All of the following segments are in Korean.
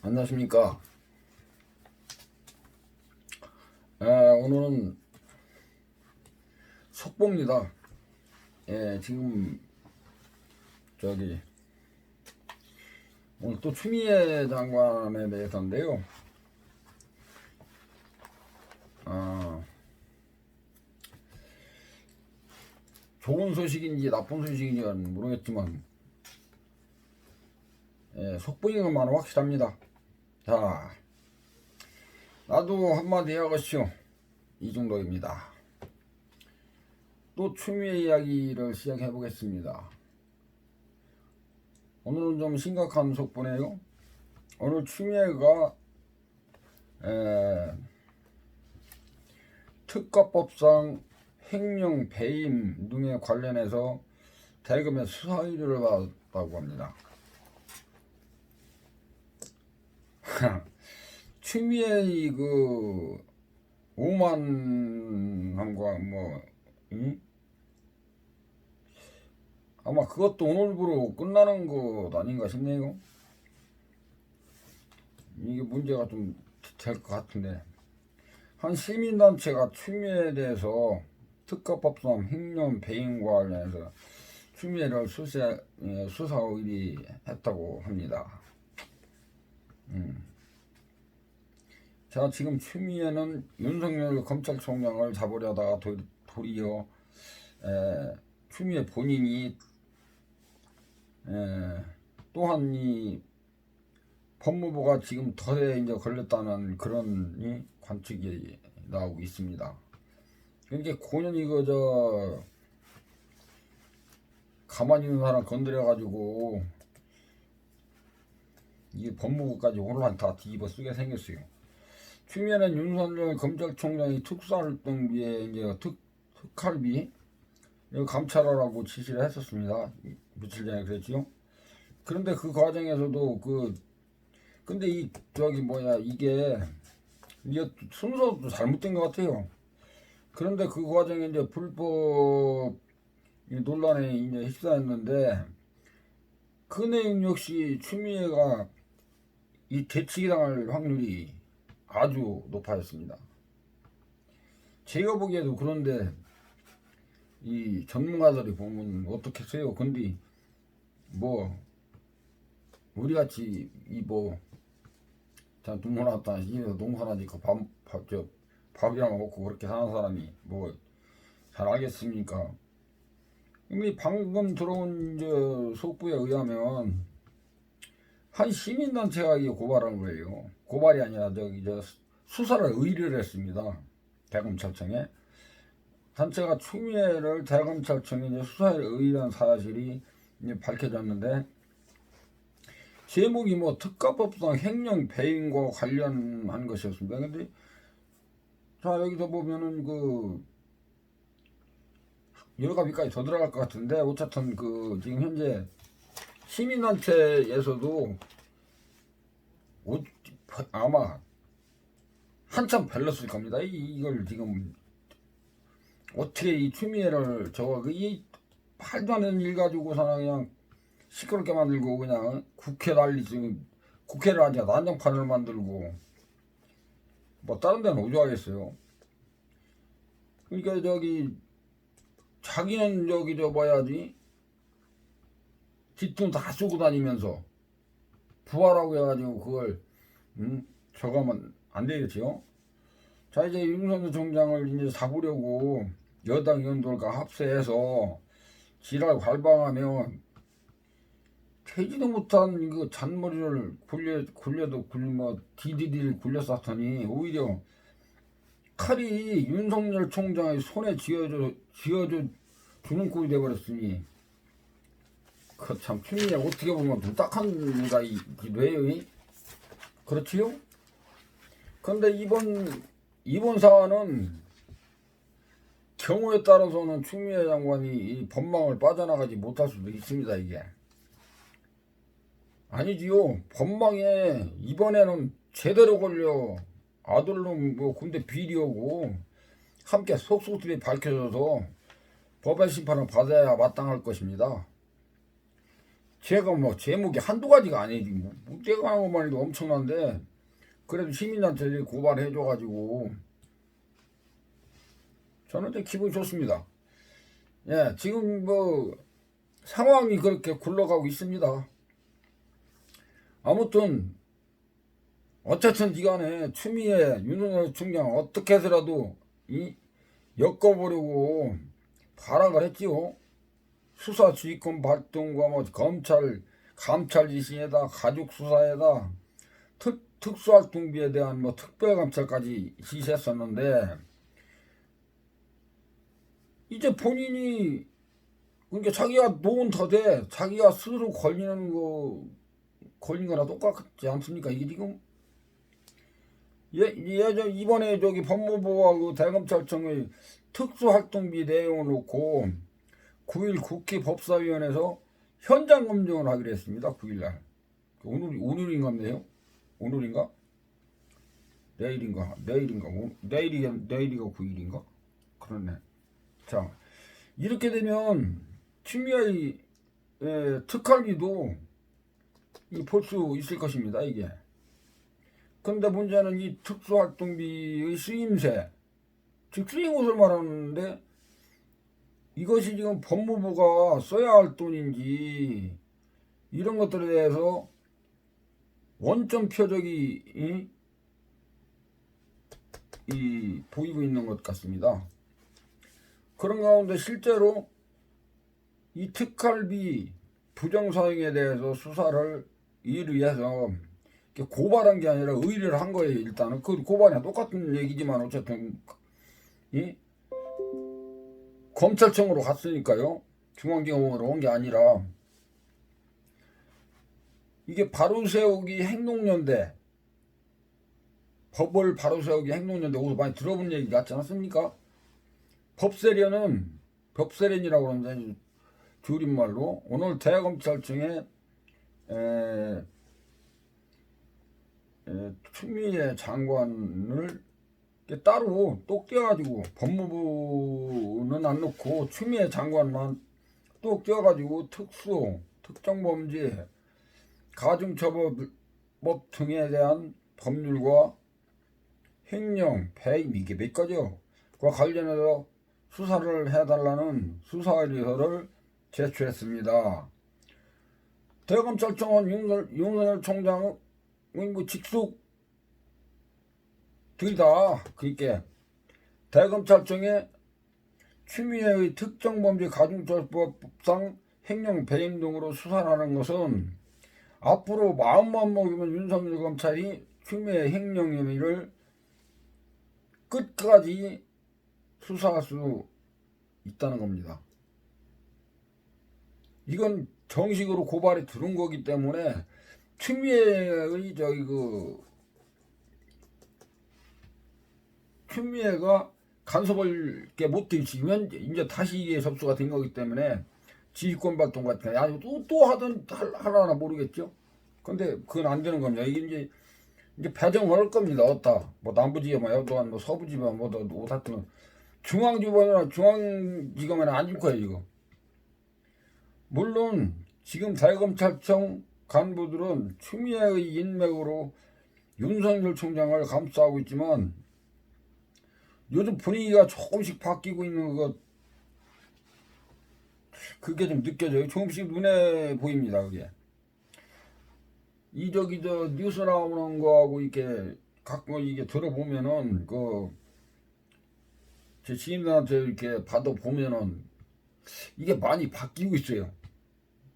안녕하십니까. 오늘은 속보입니다. 지금 오늘 또 추미애 장관에 대해서인데요. 좋은 소식인지 나쁜 소식인지 모르겠지만 속보인 것만은 확실합니다. 자, 나도 한마디 해야겠죠. 이 정도입니다. 또 추미애 이야기를 시작해 보겠습니다. 오늘은 좀 심각한 속보네요. 오늘 추미애가 특가법상 횡령 배임 등에 관련해서 대검의 수사 의뢰를 받았다고 합니다. 추미애의 그 오만함과 아마 그것도 오늘부로 끝나는 것 아닌가 싶네요. 이게 문제가 좀 될 것 같은데, 한 시민단체가 추미애에 대해서 특가법상 횡령 배임과 관련해서 추미애를 수사 의뢰했다고 합니다. 자, 지금 추미애는 윤석열 검찰총장을 잡으려다가 도리어 추미애 본인이 또한 이 법무부가 지금 덜에 이제 걸렸다는 그런 관측이 나오고 있습니다. 그러니까 고년이 가만히 있는 사람 건드려가지고 이게 법무부까지 오늘만 다 뒤집어 쓰게 생겼어요. 추미애는 윤석열 검찰총장이 특수활동비에 이제 특활비 감찰하라고 지시를 했었습니다. 며칠 전에 그랬지요. 그런데 그 과정에서도 근데 이게 순서도 잘못된 것 같아요. 그런데 그 과정에 이제 불법 논란에 이제 휩싸였는데, 그 내용 역시 추미애가 이 대치기 당할 확률이 아주 높아졌습니다. 제가 보기에도. 그런데 이 전문가들이 보면 어떻겠어요? 근데 우리같이 자, 눈물 났다 집에서 농사나 짓고 밥이나 먹고 그렇게 사는 사람이 잘 알겠습니까? 이미 방금 들어온 속보에 의하면 한 시민단체가 이게 고발한 거예요. 고발이 아니라 수사를 의뢰를 했습니다. 대검찰청에. 단체가 추미애를 대검찰청에 이제 수사에 의뢰한 사실이 이제 밝혀졌는데, 제목이 특가법상 횡령 배임과 관련한 것이었습니다. 근데 자, 여기서 보면은 여러 가지까지 더 들어갈 것 같은데, 어쨌든 지금 현재 시민단체에서도 아마 한참 별렀을 겁니다. 이걸 지금 어떻게 이 추미애를 이 말도 안 되는 일 가지고서는 그냥 시끄럽게 만들고 그냥 국회 난리, 지금 국회를 아니라 난장판을 만들고 다른 데는 오죽하겠어요. 그러니까 자기는 뒷돈 다 쓰고 다니면서 부하라고 해가지고 그걸 저거면 안 되겠지요. 자, 이제 윤석열 총장을 이제 잡으려고 여당 의원들과 합세해서 지랄 발방하면 되지도 못한 잔머리를 굴려도 디디디를 굴렸었더니 오히려 칼이 윤석열 총장의 손에 쥐어져 주는 꼴이 돼버렸으니, 참 추미애 어떻게 보면 부탁한 이가 이기도 해요. 그렇지요? 그런데 이번 사안은 경우에 따라서는 추미애 장관이 이 법망을 빠져나가지 못할 수도 있습니다. 이게 아니지요. 법망에 이번에는 제대로 걸려 아들놈 군대 비리하고 함께 속속들이 밝혀져서 법의 심판을 받아야 마땅할 것입니다. 제가 뭐 제목이 한두 가지가 아니지 뭐 내가 하는 것만 해도 엄청난데 그래도 시민단체들이 고발해줘가지고 저는 좀 기분이 좋습니다. 예, 지금 뭐 상황이 그렇게 굴러가고 있습니다. 아무튼 어쨌든 이간에 추미애 윤석열 총장 어떻게 해서라도 엮어보려고 발악을 했지요. 수사 주의권 발동과 뭐 감찰 지시에다 가족 수사에다 특수활동비에 대한 뭐 특별감찰까지 지시했었는데 이제 본인이 그러니까 자기가 노은 더대 자기가 스스로 걸린 거나 똑같지 않습니까? 이게 지금 예전 이번에 저기 법무부와 그 대검찰청의 특수활동비 내용을 놓고 9일 국회 법사위원회에서 현장 검증을 하기로 했습니다. 9일날 오늘인가요? 오늘인가? 내일이가 9일인가? 그러네. 자, 이렇게 되면 추미애 특활비도 볼 수 있을 것입니다. 이게. 그런데 문제는 이 특수활동비의 쓰임새, 즉 쓰인 것을 말하는데 이것이 지금 법무부가 써야 할 돈인지 이런 것들에 대해서 원점 표적이 보이고 있는 것 같습니다. 그런 가운데 실제로 이 특활비 부정사용에 대해서 수사를 위해서 고발한 게 아니라 의뢰를 한 거예요. 일단은 그 고발이랑 똑같은 얘기지만 어쨌든 검찰청으로 갔으니까요. 중앙지검으로 온 게 아니라 이게 바로세우기 행동연대 법을 바로세우기 행동연대 오늘 많이 들어본 얘기 같지 않습니까? 법세련이라고 하는데 줄임말로 오늘 대검찰청에 추미애 장관을 따로 똑 떼어가지고 법무부는 안 넣고 추미애 장관만 똑 떼어가지고 특정범죄 가중처벌법 등에 대한 법률과 횡령, 배임 이게 몇 가지요? 그와 관련해서 수사를 해달라는 수사의뢰서를 제출했습니다. 대검찰청은 윤석열 총장은 뭐 직속 들이다. 그러니까 대검찰청에 추미애의 특정범죄 가중처벌법상 횡령, 배임 등으로 수사를 하는 것은 앞으로 마음만 먹으면 윤석열 검찰이 추미애 횡령 혐의를 끝까지 수사할 수 있다는 겁니다. 이건 정식으로 고발이 들은 거기 때문에 추미애의 추미애가 간섭을 못 들이치면 이제 다시 이게 접수가 된 거기 때문에 지휘권 발동 같은 거 아니 또 하나 모르겠죠. 근데 그건 안 되는 겁니다. 이게 이제 배정을 할 겁니다. 어따 뭐 남부지검, 여도안, 뭐 서부지검, 뭐 같은 중앙지검이나 중앙지검에는 안 줄 거예요 이거. 물론 지금 대검찰청 간부들은 추미애의 인맥으로 윤석열 총장을 감싸고 있지만 요즘 분위기가 조금씩 바뀌고 있는 그게 좀 느껴져요. 조금씩 눈에 보입니다. 그게 뉴스 나오는 거하고 이렇게 가끔 이게 들어보면은 제 지인들한테 이렇게 받아보면은 이게 많이 바뀌고 있어요.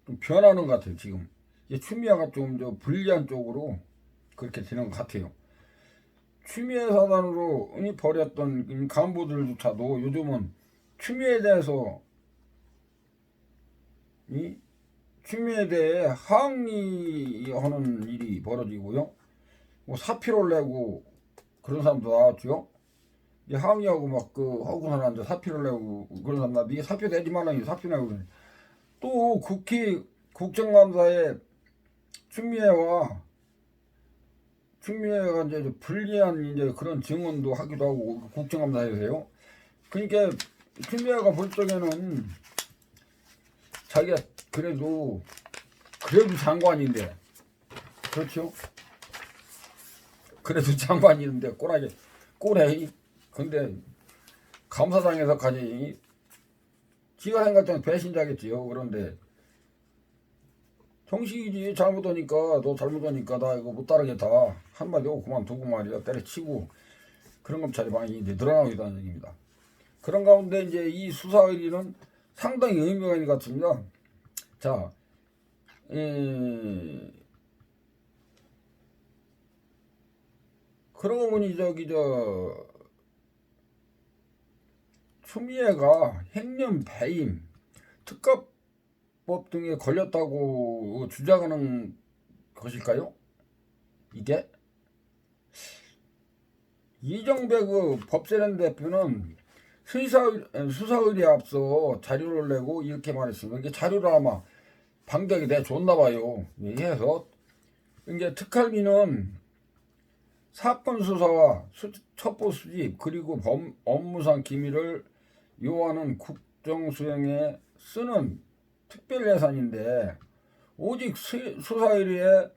좀 변하는 것 같아요. 지금 추미애가 좀 불리한 쪽으로 그렇게 되는 것 같아요. 추미애 사단으로 벌였던 간부들조차도 요즘은 추미애에 대해서 추미애에 대해 항의하는 일이 벌어지고요. 뭐 사표를 내고 그런 사람도 나왔죠. 항의하고 하고 사람한테 사표를 내고 그런 사람 나 네 사표 내지 말라니 사표 내고 그러네. 또 국정감사에 추미애가 이제 불리한 이제 그런 증언도 하기도 하고 국정감사에서요. 그러니까 추미애가 볼 적에는 자기가 그래도 그래도 장관인데, 그렇죠? 그래도 장관인데 꼬래. 근데 감사장에서까지 지가 생각했던 배신자겠지요. 그런데 정식이지. 잘못하니까 너 잘못하니까 나 이거 못 따르겠다 한마디 하고 그만두고 말이야 때려치고 그런 검찰이 많이 이제 늘어나고 있다는 얘기입니다. 그런 가운데 이제 이 수사 의리는 상당히 의미가 있는 것 같습니다. 자, 그러고 보니 추미애가 행령 배임, 특가법 등에 걸렸다고 주장하는 것일까요? 이게 이정배 그 법세련 대표는 수사의뢰에 앞서 자료를 내고 이렇게 말했습니다. 이게 자료를 아마 방대하게 내줬나 봐요. 해서 이제 특활비는 사건 수사와 첩보 수집 그리고 업무상 기밀을 요하는 국정 수행에 쓰는 특별 예산인데 오직 수사 의뢰에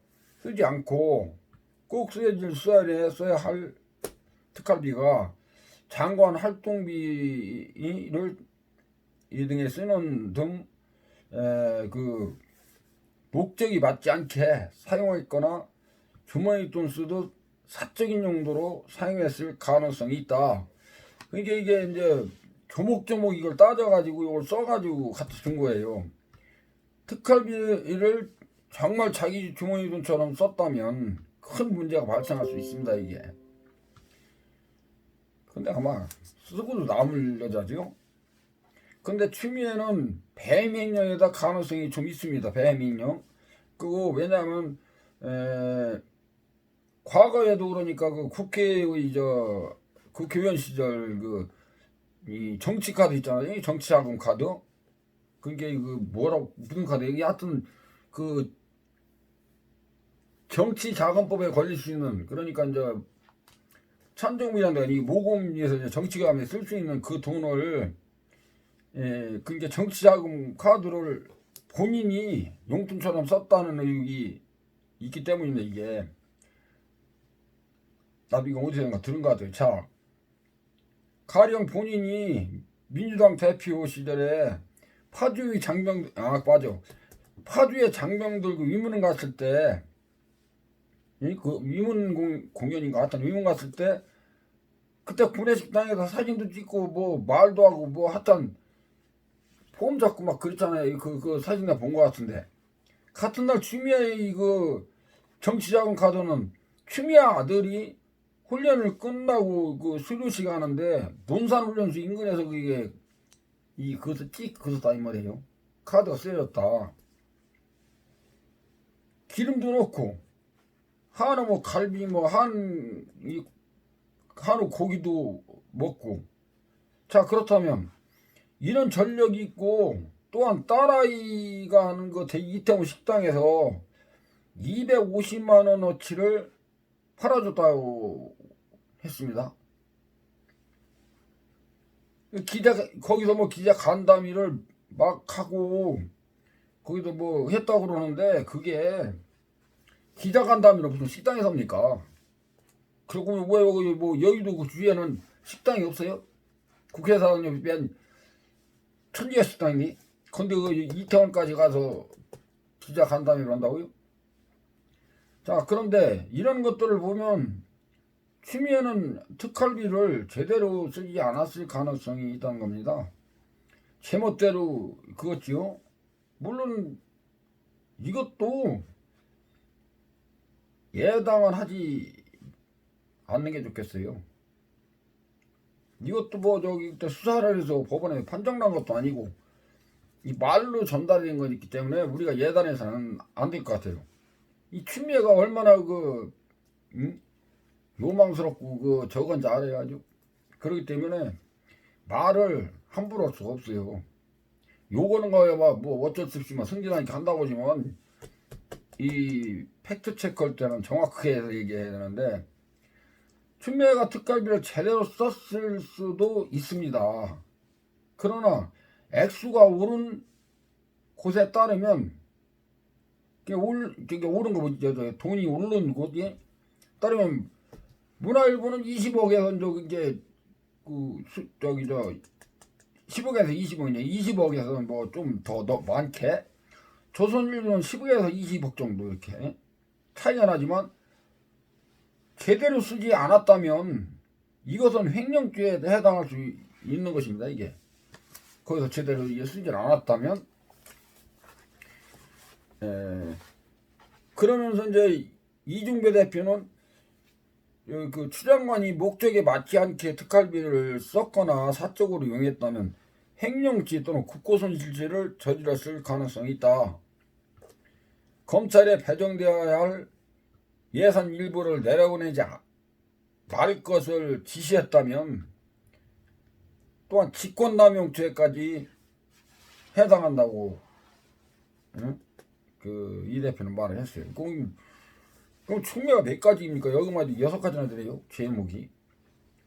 쓰지 않고 꼭 쓰여질 수사 의뢰에 써야 할 특활비가 장관 활동비를 이 등에 쓰는 등 그 목적이 맞지 않게 사용했거나 주머니 돈 쓰듯 사적인 용도로 사용했을 가능성이 있다. 그러니까 이게 이제 조목조목 이걸 따져가지고 이걸 써가지고 갖다 준 거예요. 특활비를 정말 자기 주머니 돈처럼 썼다면 큰 문제가 발생할 수 있습니다. 이게. 근데 아마 쓰고도 남을 여자죠. 근데 추미애는 배임행령에다 가능성이 좀 있습니다. 배임행령. 그거 왜냐하면 과거에도 그러니까 그 국회의 국회의원 시절 이 정치 카드 있잖아요. 정치 자금 카드. 그게 뭐라고 무슨 카드? 이게 하여튼 그 정치 자금법에 걸릴 수 있는 그러니까 이제 천정부장이 모금에서 정치감에 쓸 수 있는 그 돈을 그러니까 정치자금 카드를 본인이 용돈처럼 썼다는 의혹이 있기 때문인데 이게 나도 이거 어디선가 들은 것 같아요. 자, 가령 본인이 민주당 대표 시절에 파주의 장병들 그 위문 갔을 때 그 위문 공연인가 하여튼 위문 갔을 때 그때 구내식당에서 사진도 찍고 뭐 말도 하고 뭐 하여튼 폼 잡고 막 그랬잖아요. 그 사진 내가 본 것 같은데 같은 날 추미애의 그 정치자금 카드는 추미애 아들이 훈련을 끝나고 그 수료식 하는데 논산훈련소 인근에서 그게 그것을 그것다 이 말이에요. 카드가 쓰여졌다. 기름도 넣고 한우 뭐 갈비 뭐 한우 고기도 먹고 자 그렇다면 이런 전력이 있고 또한 딸아이가 하는 그 이태원 식당에서 250만 원어치를 팔아줬다고 했습니다. 거기서 뭐 기자 간담회를 막 하고 거기도 뭐 했다고 그러는데 그게 기자 간담회는 무슨 식당에서 합니까? 그리고 왜 여기 뭐 여의도 그 주위에는 식당이 없어요? 국회의사당에 비한 천지가 식당이니? 근데 그 이태원까지 가서 기자 간담회를 한다고요? 자 그런데 이런 것들을 보면 추미애는 특활비를 제대로 쓰지 않았을 가능성이 있다는 겁니다. 제멋대로 그었지요. 물론 이것도 예당은 하지 않는 게 좋겠어요. 이것도 뭐 수사를 해서 법원에 판정난 것도 아니고 이 말로 전달된 거기 때문에 우리가 예단해서는 안 될 것 같아요. 이 추미애가 얼마나 요망스럽고 저건지 알아야죠. 그렇기 때문에 말을 함부로 할 수가 없어요. 요거는 거야 뭐 어쩔 수 없이 승진하니까 한다고 하지만 이 팩트 체크할 때는 정확하게 해서 얘기해야 되는데 추미애가 특활비를 제대로 썼을 수도 있습니다. 그러나 액수가 오른 곳에 따르면 그게 오른 거 뭐지? 돈이 오른 곳이 따르면 문화일보는 20억에서 이제 저기 10억에서 20억이냐 20억에서 뭐 좀 더 많게 조선일보는 10억에서 20억 정도 이렇게 차이가 나지만 제대로 쓰지 않았다면 이것은 횡령죄에 해당할 수 있는 것입니다. 이게 거기서 제대로 쓰지 않았다면 그러면서 이제 이중배 대표는 그 추장관이 목적에 맞지 않게 특활비를 썼거나 사적으로 이용했다면 횡령죄 또는 국고손실죄를 저질렀을 가능성이 있다. 검찰에 배정되어야 할 예산 일부를 내려보내지 말 것을 지시했다면 또한 직권남용죄까지 해당한다고 이 대표는 말을 했어요. 그럼 총매가 몇 가지입니까? 여기만 6가지나 되네요. 제목이.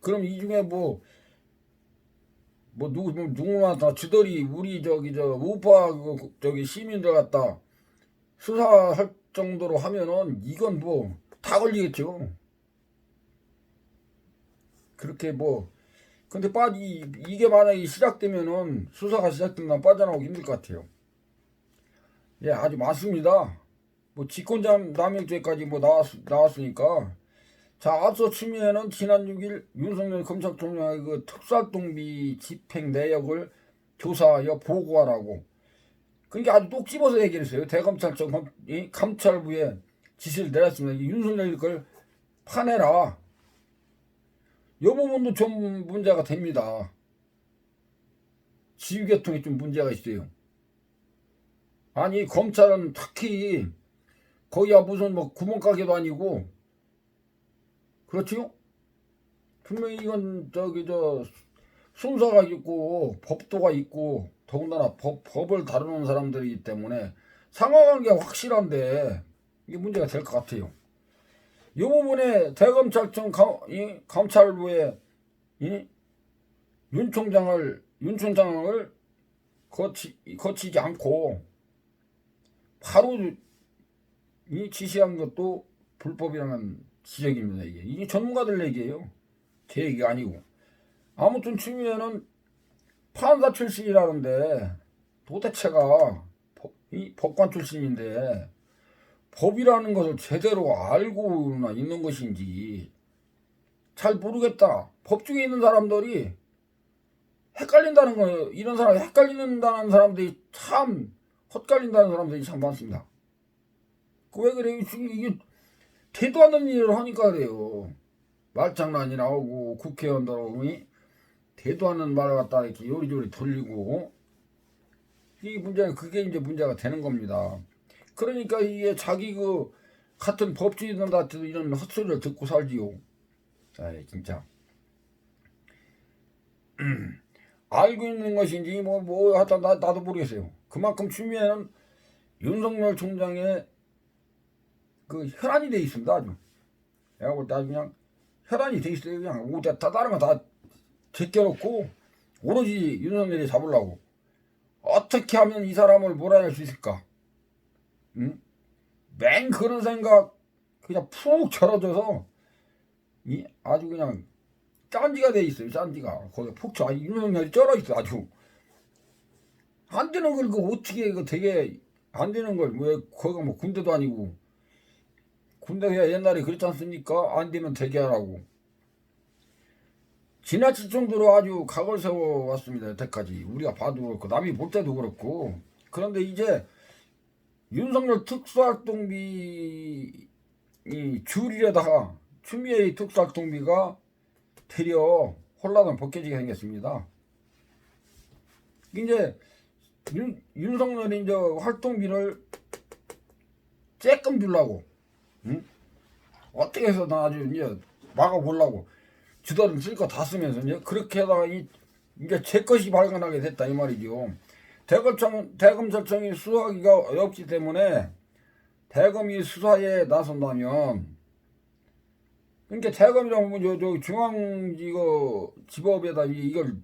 그럼 이 중에 누구나 다 주더리 우리 우파 시민들 갖다 수사할 정도로 하면은 이건 다 걸리겠죠. 그렇게 근데 이게 만약에 시작되면은 수사가 시작되면 빠져나오기 힘들 것 같아요. 예, 아주 맞습니다. 직권남용죄까지 나왔으니까. 자, 앞서 추미애는 지난 6일 윤석열 검찰총장의 그 특수활동비 집행 내역을 조사하여 보고하라고. 그러니까 아주 똑 집어서 얘기를 했어요. 대검찰청 감찰부에 지시를 내렸습니다. 윤석열이 그걸 파내라. 이 부분도 좀 문제가 됩니다. 지휘계통이 좀 문제가 있어요. 아니 검찰은 특히 거기야 무슨 구멍가게도 아니고 그렇지요? 분명히 이건 순서가 있고 법도가 있고 더군다나 법을 다루는 사람들이기 때문에 상하관계가 확실한데 이게 문제가 될 것 같아요. 이 부분에 대검찰청 감찰부에 윤 총장을 거치지 않고 바로 지시한 것도 불법이라는 지적입니다. 이게 전문가들 얘기예요. 제 얘기가 아니고. 아무튼 추미애는 판사 출신이라는데 도대체가 법관 출신인데 법이라는 것을 제대로 알고나 있는 것인지 잘 모르겠다. 법 중에 있는 사람들이 헷갈린다는 거예요. 이런 사람이 헷갈린다는 사람들이 참 헛갈린다는 사람들이 참 많습니다. 왜 그래요? 이게 되도 않는 일을 하니까 그래요. 말장난이 나오고 국회의원들이 되도 않는 말을 갖다 이렇게 요리조리 돌리고 그게 이제 문제가 되는 겁니다. 그러니까 이게 자기 같은 법조인들한테도 이런 헛소리를 듣고 살지요. 아이 진짜. 알고 있는 것인지 하여튼 나도 모르겠어요. 그만큼 추미애는 윤석열 총장의 혈안이 돼 있습니다. 아주. 내가 볼 때 아주 그냥 혈안이 돼 있어요. 그냥 다른 거 다 제껴놓고 오로지 윤석열이 잡으려고. 어떻게 하면 이 사람을 몰아낼 수 있을까? 맨 그런 생각 그냥 푹 절어져서 아주 그냥 짠지가 돼 있어요. 짠지가 거기 푹 윤석열이 쩔어 있어. 아주 안 되는 걸 어떻게 되게 안 되는 걸 왜 거기가 군대도 아니고 군대가 옛날에 그랬지 않습니까? 안 되면 되게 하라고. 지나칠 정도로 아주 각을 세워왔습니다. 여태까지 우리가 봐도 그렇고 남이 볼 때도 그렇고. 그런데 이제 윤석열 특수활동비 줄이려다가 추미애의 특수활동비가 되려 홀라당 벗겨지게 생겼습니다. 이제 윤석열이 이제 활동비를 쬐끔 주려고 어떻게 해서 아주 이제 막아보려고 주더를 쓸 거 다 쓰면서 이제 그렇게 하다가 이제 제 것이 발견하게 됐다 이 말이죠. 대검찰청이 수사하기가 어렵기 때문에 대검이 수사에 나선다면 그러니까 대검이라면 중앙지법에다 이걸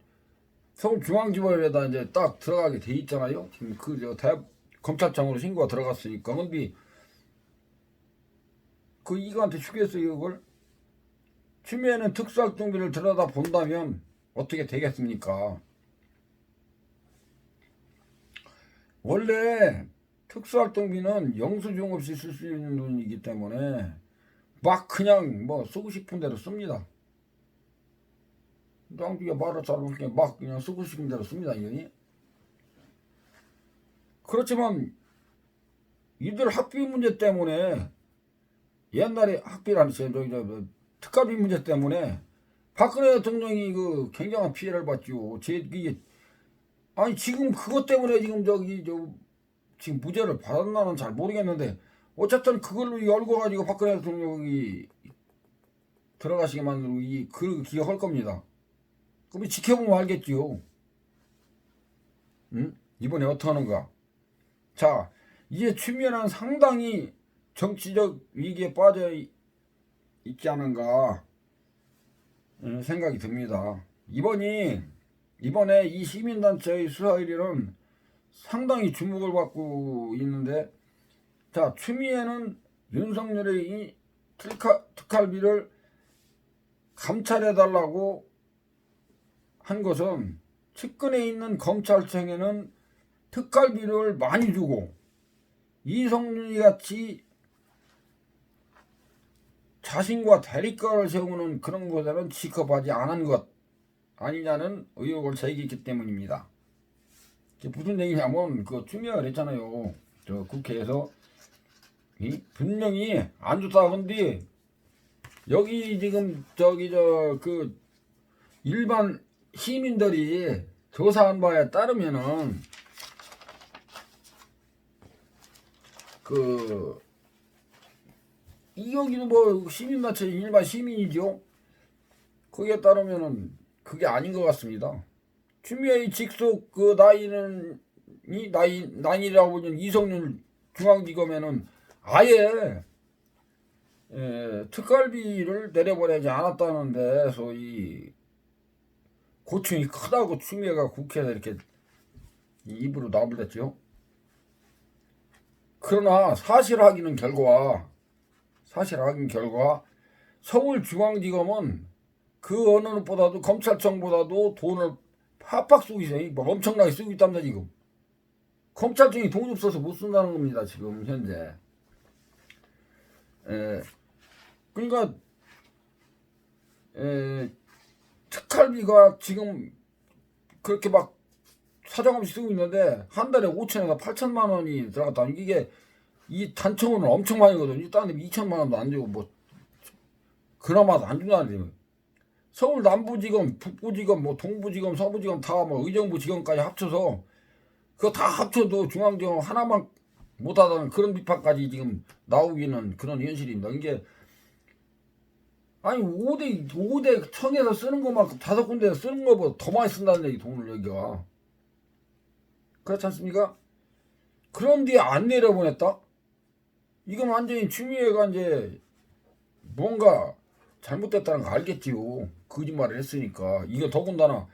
서울중앙지법에다 이제 딱 들어가게 돼 있잖아요. 지금 검찰청으로 신고가 들어갔으니까. 근데 그 이거한테 주겠어요 이걸? 추미애는 특수활동비를 들여다 본다면 어떻게 되겠습니까? 원래 특수활동비는 영수증 없이 쓸 수 있는 돈이기 때문에 막 그냥 뭐 쓰고 싶은 대로 씁니다. 낭비가 말을 잘못해 막 그냥 쓰고 싶은 대로 씁니다. 이거니. 그렇지만 이들 학비 문제 때문에 옛날에 학비라는 특가비 문제 때문에 박근혜 대통령이 그 굉장한 피해를 봤죠. 이게 아니 지금 그것 때문에 지금 지금 무죄를 받았나는 잘 모르겠는데 어쨌든 그걸로 열고 가지고 박근혜 대통령이 들어가시게 만들고 그 기억할 겁니다. 그럼 지켜보면 알겠지요. 응? 이번에 어떻게 하는가? 자, 이제 추미애는 상당히 정치적 위기에 빠져 있지 않은가 생각이 듭니다. 이번에 이 시민단체의 수사 1위는 상당히 주목을 받고 있는데, 자, 추미애는 윤석열의 이 특활비를 감찰해달라고 한 것은 측근에 있는 검찰청에는 특활비를 많이 주고 이성윤이 같이 자신과 대립각을 세우는 그런 것들은 지급하지 않은 것 아니냐는 의혹을 제기했기 때문입니다. 무슨 얘기냐면 그 추미애가 그랬잖아요. 저 국회에서 분명히 안 좋다 근데 여기 지금 그 일반 시민들이 조사한 바에 따르면은 이 여기는 뭐 시민단체 일반 시민이죠. 거기에 따르면은 그게 아닌 것 같습니다. 추미애의 직속 그 나이라고 보는 이성윤 중앙지검에는 아예 특활비를 내려보내지 않았다는데 소위 고충이 크다고 추미애가 국회에서 이렇게 입으로 나불댔죠. 그러나 사실 확인 결과 서울중앙지검은 그 어느 것보다도 검찰청보다도 돈을 팍팍 쓰고 있어요. 뭐 엄청나게 쓰고 있답니다 지금. 검찰청이 돈이 없어서 못 쓴다는 겁니다 지금 현재. 그러니까 특활비가 지금 그렇게 막 사정없이 쓰고 있는데 한 달에 5천에서 8천만 원이 들어갔다. 이게 이 단청은 엄청 많이 거든요. 다른 데 2천만 원도 안 주고 뭐 그나마도 안 준다는데 서울 남부지검, 북부지검, 뭐 동부지검, 서부지검 다 뭐 의정부지검까지 합쳐서 그거 다 합쳐도 중앙지검 하나만 못하다는 그런 비판까지 지금 나오기는 그런 현실입니다. 이게 아니 5대 청에서 쓰는 것만큼 5군데에서 쓰는 것보다 더 많이 쓴다는 얘기 돈을 여기가. 그렇지 않습니까? 그런 뒤에 안 내려보냈다? 이건 완전히 추미애가 이제 뭔가 잘못됐다는 거 알겠지요. 거짓말을 했으니까. 이거 더군다나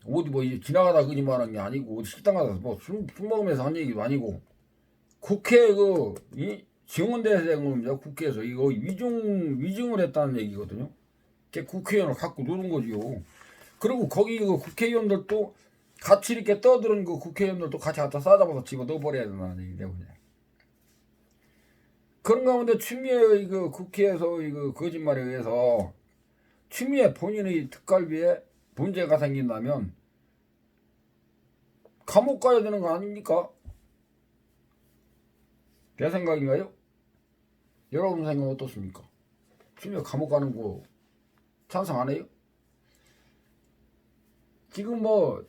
어디 뭐 지나가다 거짓말한 게 아니고 식당 가서 뭐 술 먹으면서 한 얘기도 아니고 국회 지원대행입니다. 국회에서 이거 위증을 했다는 얘기거든요. 국회의원을 갖고 노는 거지요. 그리고 거기 그 국회의원들도 같이 이렇게 떠드는 그 국회의원들도 같이 갖다 싸잡아서 집어 넣어버려야 된다는 얘기 때문에. 그런 가운데 추미애의 그 국회에서 이거 거짓말에 의해서 추미애 본인의 특활비에 문제가 생긴다면 감옥 가야 되는 거 아닙니까? 내 생각인가요? 여러분 생각 어떻습니까? 추미애 감옥 가는 거 찬성 안 해요? 지금 뭐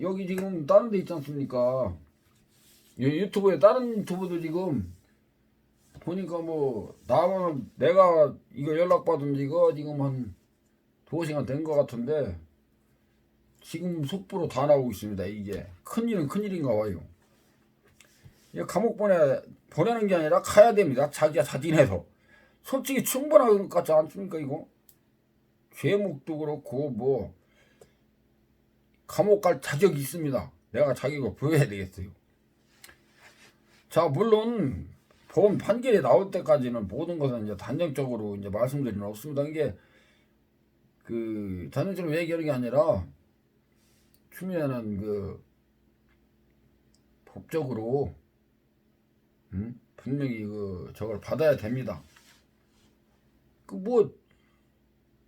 여기 지금 다른 데 있지 않습니까? 유튜브에 다른 유튜브도 지금 보니까 뭐 내가 이거 연락받은 지가 지금 한 2시간 된 것 같은데 지금 속보로 다 나오고 있습니다. 이게 큰일은 큰일인가 봐요. 감옥 보내는 게 아니라 가야 됩니다. 자기가 자진해서. 솔직히 충분한 것 같지 않습니까 이거? 죄목도 그렇고 뭐 감옥 갈 자격이 있습니다. 내가 자격을 보여야 되겠어요. 자, 물론 좋은 판결이 나올 때까지는 모든 것은 이제 단정적으로 이제 말씀드리는 없습니다. 이게 그 단정적으로 얘기하는 게 아니라 추미애는 그 법적으로 분명히 그 저걸 받아야 됩니다. 그 뭐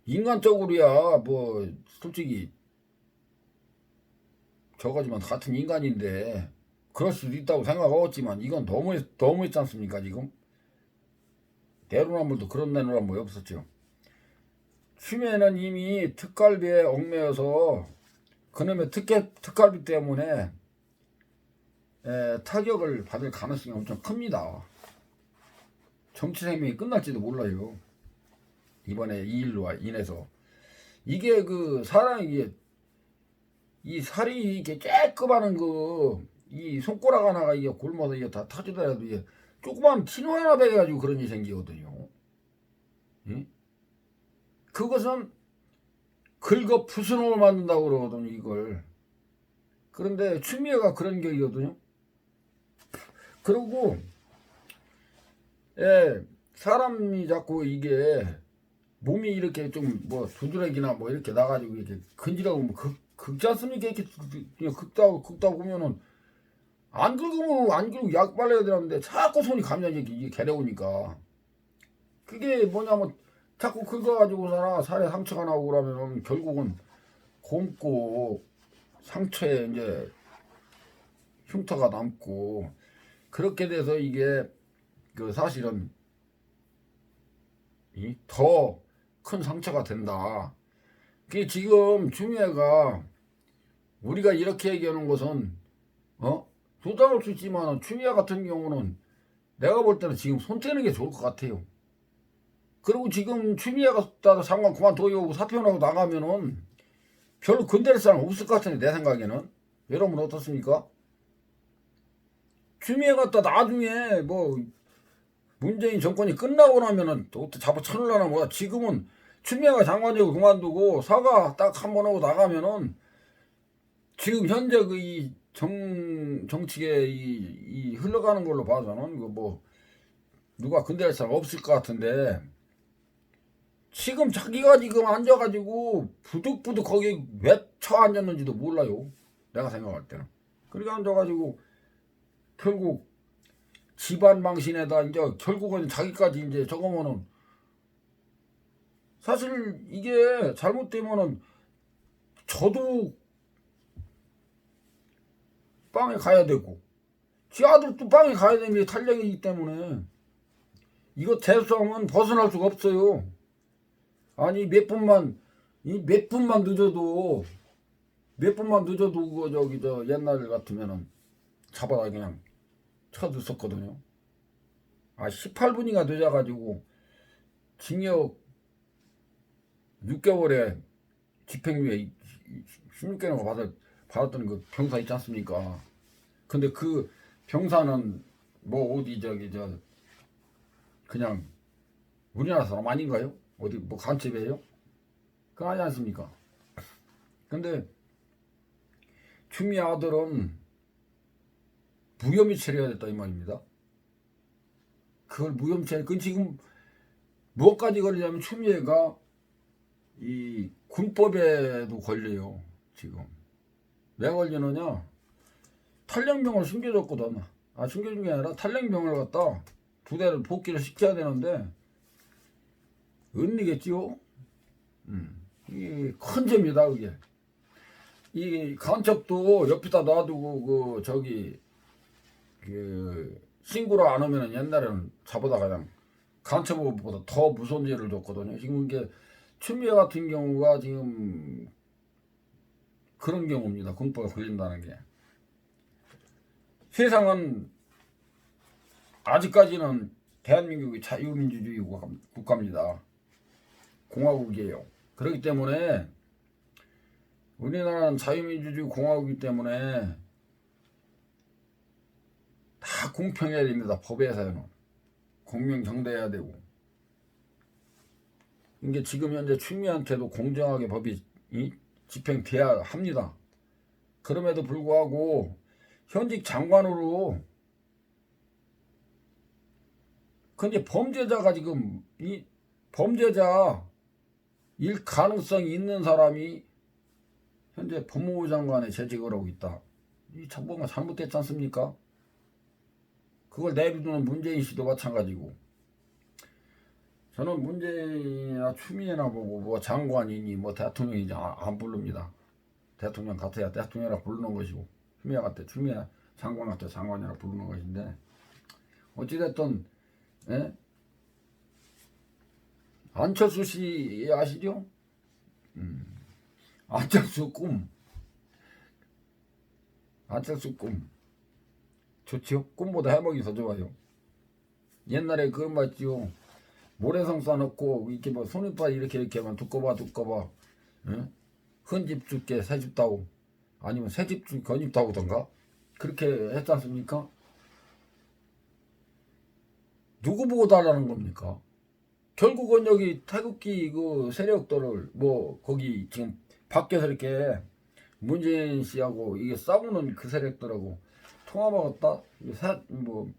인간적으로야 뭐 솔직히 저거지만 같은 인간인데 그럴 수도 있다고 생각하겠지만 이건 너무했지 않습니까? 지금 내로남불도 그런 내로남불이 없었죠. 추미애는 이미 특갈비에 얽매여서 그놈의 특갈비 때문에 타격을 받을 가능성이 엄청 큽니다. 정치 생명이 끝날지도 몰라요. 이번에 이 일로 인해서 이게 그 사람이 이 살이 이게 쬐끔하는 그 이 손가락 하나가 이게 굶어서 이게 다 터지더라도 이게 조그만 티노 하나 베가지고 그런 일이 생기거든요. 응? 그것은 긁어 부스럼을 만든다고 그러거든요. 이걸. 그런데 추미애가 그런 격이거든요. 그리고 사람이 자꾸 이게 몸이 이렇게 좀 뭐 두드러기나 뭐 이렇게 나가지고 이렇게 근질하고 뭐 긁지 않습니까? 이렇게 그냥 긁다 보면은 안 긁으면 안 긁고 약 발라야 되는데 자꾸 손이 감전이 이게 개려오니까 그게 뭐냐면 자꾸 긁어가지고서나 살에 상처가 나고 그러면은 결국은 곰고 상처에 이제 흉터가 남고 그렇게 돼서 이게 그 사실은 더 큰 상처가 된다. 그게 지금 추미애가 우리가 이렇게 얘기하는 것은 부담할 수 있지만 추미애 같은 경우는 내가 볼 때는 지금 손 떼는 게 좋을 것 같아요. 그리고 지금 추미애가 장관 그만둬요 사표나고 나가면은 별로 건드릴 사람 없을 것 같은데 내 생각에는. 여러분 어떻습니까? 추미애 갖다 나중에 뭐 문재인 정권이 끝나고 나면은 또 잡아 쳐놓으려나 뭐야. 지금은 추미애가 장관직을 그만두고 사과 딱 한 번 하고 나가면은 지금 현재 그 이 정치계 이 흘러가는 걸로 봐서는 이거 뭐 누가 건드릴 사람 없을 것 같은데 지금 자기가 지금 앉아가지고 부득부득 거기 왜 쳐 앉았는지도 몰라요. 내가 생각할 때는. 그러니까 앉아가지고 결국 집안 망신에다 이제 결국은 자기까지 이제 저거면은 사실 이게 잘못되면은 저도 빵에 가야 되고 지 아들도 빵에 가야 되는 게 탄력이기 때문에 이거 대수하면 벗어날 수가 없어요. 아니 몇 분만 늦어도 그거 저기 저 옛날 같으면은 잡아다 그냥 쳐줬었거든요. 18분이가 늦어가지고 징역 6개월에 집행유예 16개월 받았던 그 병사 있지 않습니까? 근데 그 병사는 뭐 어디 저기 저 그냥 우리나라 사람 아닌가요? 어디 뭐 간첩이에요? 그거 아니지 않습니까? 근데 추미애 아들은 무혐의 처리해야 됐다 이 말입니다. 그걸 무혐의 처리. 그건 지금 무엇까지 걸리냐면 추미애가 이 군법에도 걸려요. 지금 왜 걸리느냐? 탈영병을 숨겨줬거든. 숨겨준 게 아니라 탈영병을 갖다 2대를 복귀를 시켜야 되는데 은리겠지요. 이게 큰 죄입니다. 그게 이 간첩도 옆에다 놔두고 그 저기 그 신고를 안 하면은 옛날에는 잡아다 그냥 간첩보다 더 무서운 죄를 줬거든요. 지금 이게 추미애 같은 경우가 지금 그런 경우입니다. 군법에 걸린다는 게. 세상은 아직까지는 대한민국이 자유민주주의 국가입니다. 공화국이에요. 그렇기 때문에 우리나라는 자유민주주의 공화국이기 때문에 다 공평해야 됩니다. 법에서는 공명정대해야 되고 이게 지금 현재 추미애한테도 공정하게 법이 집행돼야 합니다. 그럼에도 불구하고 현직 장관으로 근데 범죄자가 지금 이 범죄자 일 가능성이 있는 사람이 현재 법무부 장관에 재직을 하고 있다. 이 정부가 잘못됐지 않습니까? 그걸 내비두는 문재인 씨도 마찬가지고. 저는 문재인이나 추미애나 보고 뭐 장관이니 뭐 대통령이지 안 부릅니다. 대통령 같아야 대통령이라 부르는 것이고 추미애 같아 추미애 장관 같아 장관이라 부르는 것인데 어찌됐든 예? 안철수 씨 아시죠? 안철수 꿈 좋지요? 꿈보다 해먹이 더 좋아요. 옛날에 그런 거 있지요. 모래성 싸놓고 이렇게 뭐 손이빨 이렇게만 두꺼봐 응? 큰집 줄게 새집 따고 아니면 새집 줄 건집 따고던가 그렇게 했지 않습니까? 누구 보고 달라는 겁니까? 결국은 여기 태극기 그 세력들을 뭐 거기 지금 밖에서 이렇게 문재인 씨하고 이게 싸우는 그 세력들하고 통합하겠다 뭐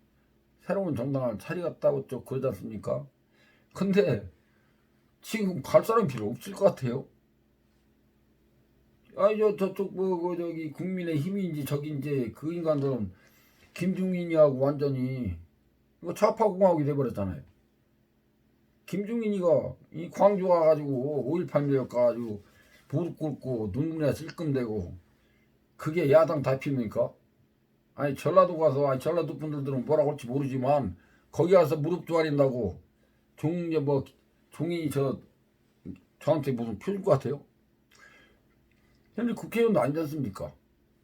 새로운 정당을 차리겠다고 좀 그러지 않습니까? 근데 지금 갈 사람 필요 없을 것 같아요. 아니 저쪽 뭐 저기 국민의힘인지 저긴지 그 인간들은 김중인이하고 완전히 이거 좌파공화국이 돼버렸잖아요. 김중인이가 이 광주 와가지고 5.18 매역 가가지고 무릎 꿇고 눈물에 찔끔대고 그게 야당 대표입니까? 아니 전라도 가서 아니 전라도 분들은 뭐라고 할지 모르지만 거기 가서 무릎 조아린다고 종이 저한테 무슨 표줄 것 같아요? 현재 국회의원도 아니지 않습니까?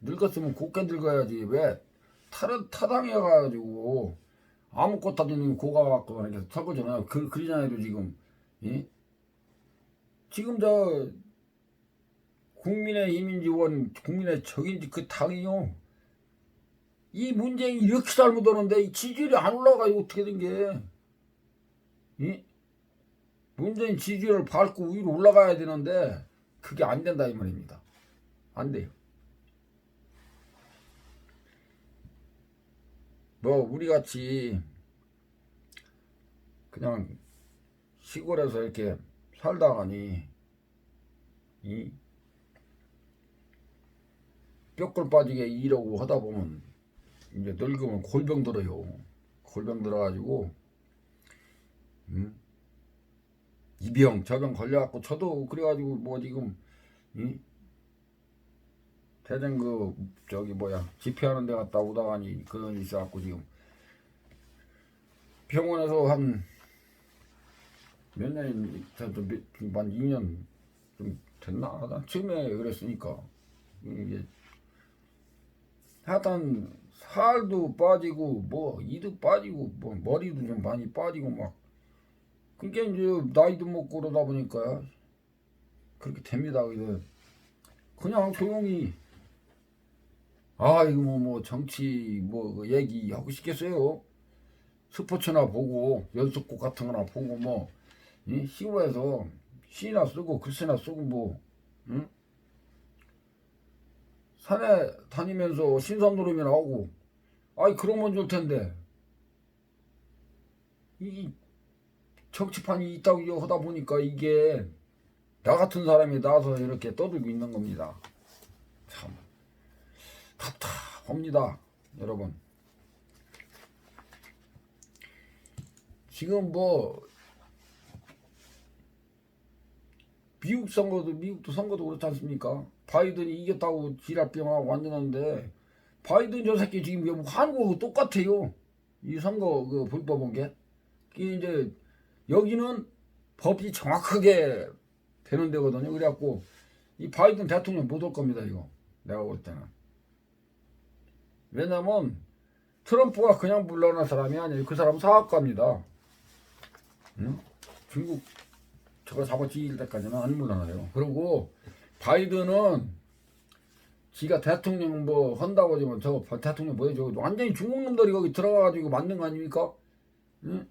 늙었으면 곱게 늙어야지 왜 타당해가지고 아무것도 안 되는 고가 갖고 이렇게 설거지잖아요. 그러잖아요 지금. 예? 지금 국민의힘인지 국민의 적인지 그 당이요. 이 문재인이 이렇게 잘못하는데 이 지지율이 안 올라가요. 어떻게 된 게. 예? 문재인 지지율을 밟고 위로 올라가야 되는데 그게 안 된다 이 말입니다. 안 돼요. 뭐 우리같이 그냥 시골에서 이렇게 살다가니 이 뼈골 빠지게 일하고 하다 보면 이제 늙으면 골병 들어요. 골병 들어가지고 이병 저병 걸려갖고 저도 그래가지고 뭐 지금 대전 집회하는 데 갔다 오다가니 그런 일 있어갖고 지금 병원에서 한 몇 년이 한 2년 좀 됐나 하다 처음에 그랬으니까 이게 하여튼 살도 빠지고 뭐 이도 빠지고 뭐 머리도 좀 많이 빠지고 막 그러니까 이제 나이도 먹고 그러다 보니까 그렇게 됩니다. 그냥 조용히 이거 뭐 정치 뭐 얘기하고 싶겠어요. 스포츠나 보고 연속곡 같은 거나 보고 뭐 시골에서 시나 쓰고 글쓰나 쓰고 뭐 산에 다니면서 신선노름이 나오고 그러면 좋을 텐데 이 정치판이 있다고 하다 보니까 이게 나 같은 사람이 나와서 이렇게 떠들고 있는 겁니다. 참 답답합니다 여러분. 지금 뭐 미국도 선거도 그렇지 않습니까? 바이든이 이겼다고 지랄병하고 앉았는데 바이든 저 새끼 지금 한국하고 똑같아요. 이 선거 불법한 게 이제 여기는 법이 정확하게 되는 데거든요. 그래갖고 이 바이든 대통령 못 올 겁니다. 이거 내가 볼 때는. 왜냐면 트럼프가 그냥 물러난 사람이 아니에요. 그 사람은 사학가입니다. 응? 중국 저거 잡아치길 때까지는 안 물러나요. 그리고 바이든은 지가 대통령 뭐 한다고 하지만 저 대통령 뭐예요? 저 완전히 중국 놈들이 거기 들어가가지고 만든 거 아닙니까? 응?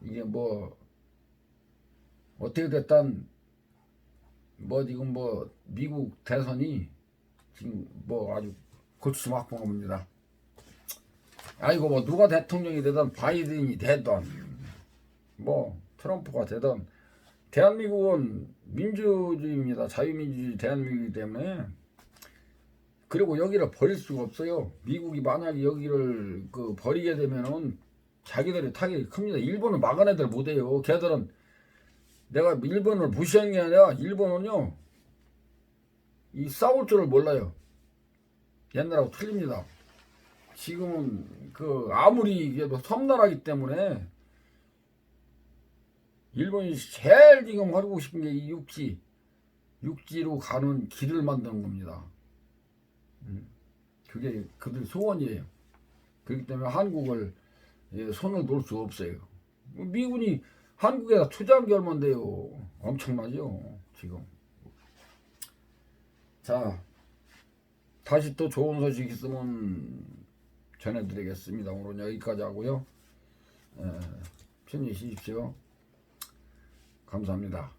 이게 뭐 어떻게 됐든 뭐 지금 뭐 미국 대선이 지금 뭐 아주 고추mak한 겁니다. 아이고 뭐 누가 대통령이 되든 바이든이 되든 뭐 트럼프가 되든 대한민국은 민주주의입니다. 자유민주주의 대한민국이기 때문에 그리고 여기를 버릴 수가 없어요. 미국이 만약에 여기를 버리게 되면은 자기들이 타격이 큽니다. 일본은 막은 애들 못해요. 걔들은 내가 일본을 무시한 게 아니라 일본은요 이 싸울 줄을 몰라요. 옛날하고 틀립니다. 지금은 아무리 그래도 섬나라기 때문에 일본이 제일 지금 하고 싶은 게 이 육지로 가는 길을 만드는 겁니다. 그게 그들 소원이에요. 그렇기 때문에 한국을 손을 놓을 수 없어요. 미군이 한국에다 투자한 게 얼만데요. 엄청나죠 지금. 자, 다시 또 좋은 소식 있으면 전해드리겠습니다. 오늘은 여기까지 하고요. 편히 쉬십시오. 감사합니다.